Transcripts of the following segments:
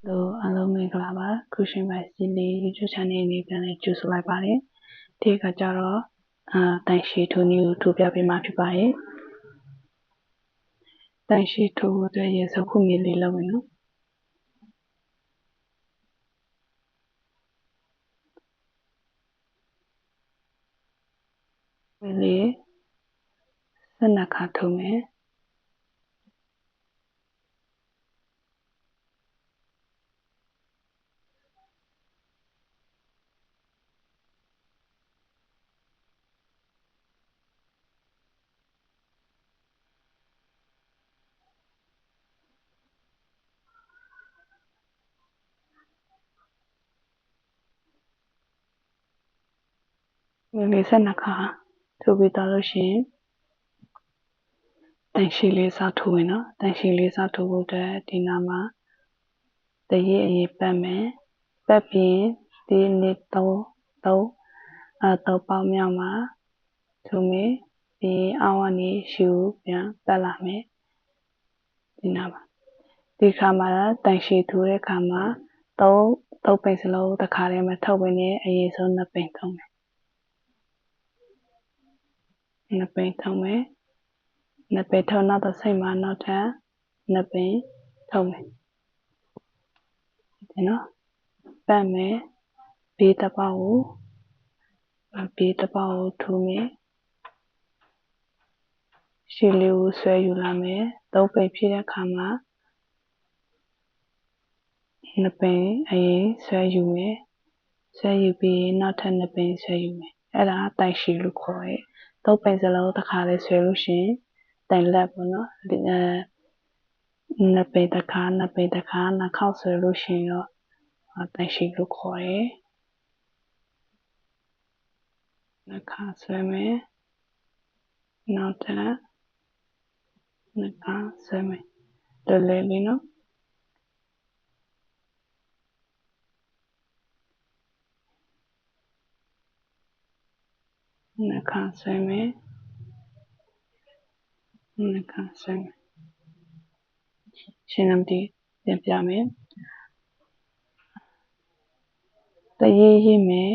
အားလုံးမင်္ဂလာပါခုရှင်ပါစီလေး YouTube channel လေးပြန်လည်ကြိုဆိုလိုက်ပါတယ်ဒီကကြတော့တိုင်ရှိထိုးနည်းကိုထုတ်ပြပေးမှာဖြစ်ပါတယ်တိုင်ရှိထိုးအတွက်ရေစုပ်ခုမြေလေးလုပ်မယ်နော်မြေလေး12ခါထိုးမယ်မြေလေး12ခါထိုးပြီးတော့လို့ရှိရင်တိုင်ရှိလေးစထိုးမယ်နော်တိုင်ရှိလေးစထိုးဖို့အတွက်ဒီနာမှာတရေအရေးပတ်မယ်ပတ်ပြီးဒီနေ့3ပေါက်မြောက်မှာထိုးမယ်ဒီအောက်ကနေရှူပြန်ပတ်လာမယ်ဒီနာမှာဒီခါမှာတိုင်ရှိထိုးတဲ့ခါမှာ3ပိန်စလုံးတစ်ခါတည်းမထုတ်ဘဲနဲ့အရင်ဆုံး2ပိန်ထုတ်မယ်2ပိန်ထုတ်မယ်2ပိန်ထုတ်နောက်တစ်စိတ်မှာနောက်ထပ်2ပိန်ထုတ်မယ်ဒီနော်ပတ်မယ်ဘေးတစ်ပေါက်ကိုထိုးမယ်ရှည်လေးကိုဆွဲယူလာမယ်3ပိန်ဖြစ်တဲ့အခါမှာ2ပိန်အရင်ဆွဲယူမယ်ဆွဲယူပြီးနောက်ထပ်2ပိန်ဆွဲယူမယ်အဲ့ဒါတိုင်ရှိလို့ခေါ်တယ်3ပိန်စလုံးတစ်ခါလေးဆွဲလို့ရှိရင်တိုင်လက်ပေါ့နော်2ပိန်တစ်ခါ2ပိန်တစ်ခါ2ခေါက်ဆွဲလို့ရှိရင်တော့တိုင်ရှိလို့ခေါ်တယ်2ခါဆွဲမယ်နောက်ထပ်2ခါဆွဲမယ်လွယ်လွယ်လေးနော်2ခါဆွဲမယ်2ခါဆွဲမယ်ရှင်းလမ်းတည်ပြန်ပြမယ်တရေရေးမယ်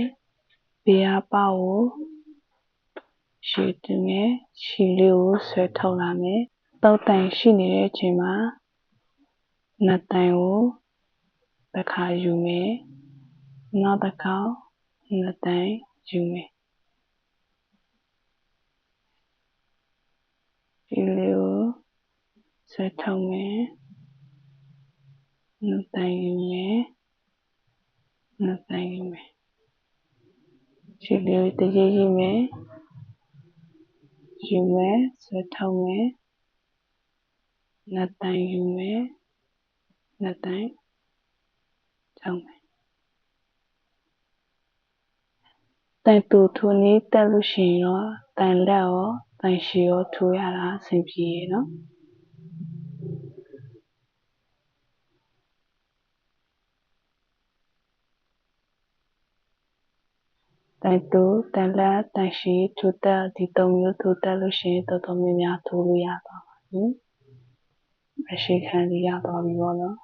ဘေးအပေါက်ကိုရှည်တူမယ်ရှည်လေးကိုဆွဲထုတ်လာမယ်3တိုင်ရှိနေတဲ့အချိန်မှာ2တိုင်ကိုတစ်ခါယူမယ်နောက်တစ်ခါ2တိုင်ယူမယ်ဒီလေးကိုဆွဲထုတ်မယ်2တိုင်ယူမယ်2တိုင်ယူမယ်ဒီလေးကိုတရေရေးမယ်ယူမယ်ဆွဲထုတ်မယ်2တိုင်ယူမယ်2တိုင်ထုတ်မယ်တိုင်တူထိုးနည်းတက်လို့ရှိရင်တော့တိုင်လက်ရောတိုင်ရှည်ရောထိုးရတာအဆင်ပြေရနော်တိုင်တူတိုင်လက်တိုင်ရှည်ထိုးတက်ဒီ3မျိုးထိုးတက်လို့ရှိရင်တော်တော်များများထိုးလို့ရသွားပါပြီအရှိခံလေးရသွားပြီပေါ့နော်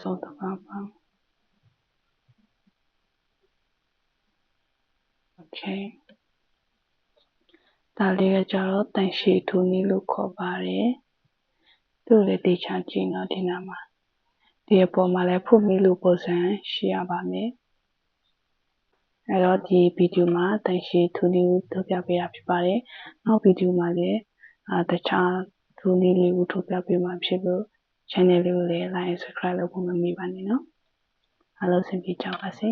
ဆုံးတော့ပါOkay ဒါလေးကကြတော့တိုင်ရှည်ထိုးနည်းလို့ခေါ်ပါတယ်သူ့လည်းတေချာကြည့်နော်ဒီနာမှာဒီအပေါ်မှာလည်းဖုတ်မီလို့ပုံစံရှိရပါမယ်အဲ့တော့ဒီဗီဒီယိုမှာတိုင်ရှည်ထိုးနည်းကိုထုတ်ပြပေးတာဖြစ်ပါတယ်နောက်ဗီဒီယိုမှာလည်းတခြားထိုးနည်းလေးကိုထုတ်ပြပေးမှာဖြစ်လို့ channel လေးကိုလည်း like subscribe လုပ်ဖို့မမေ့ပါနဲ့နော်အားလုံးအဆင်ပြေကြပါစေ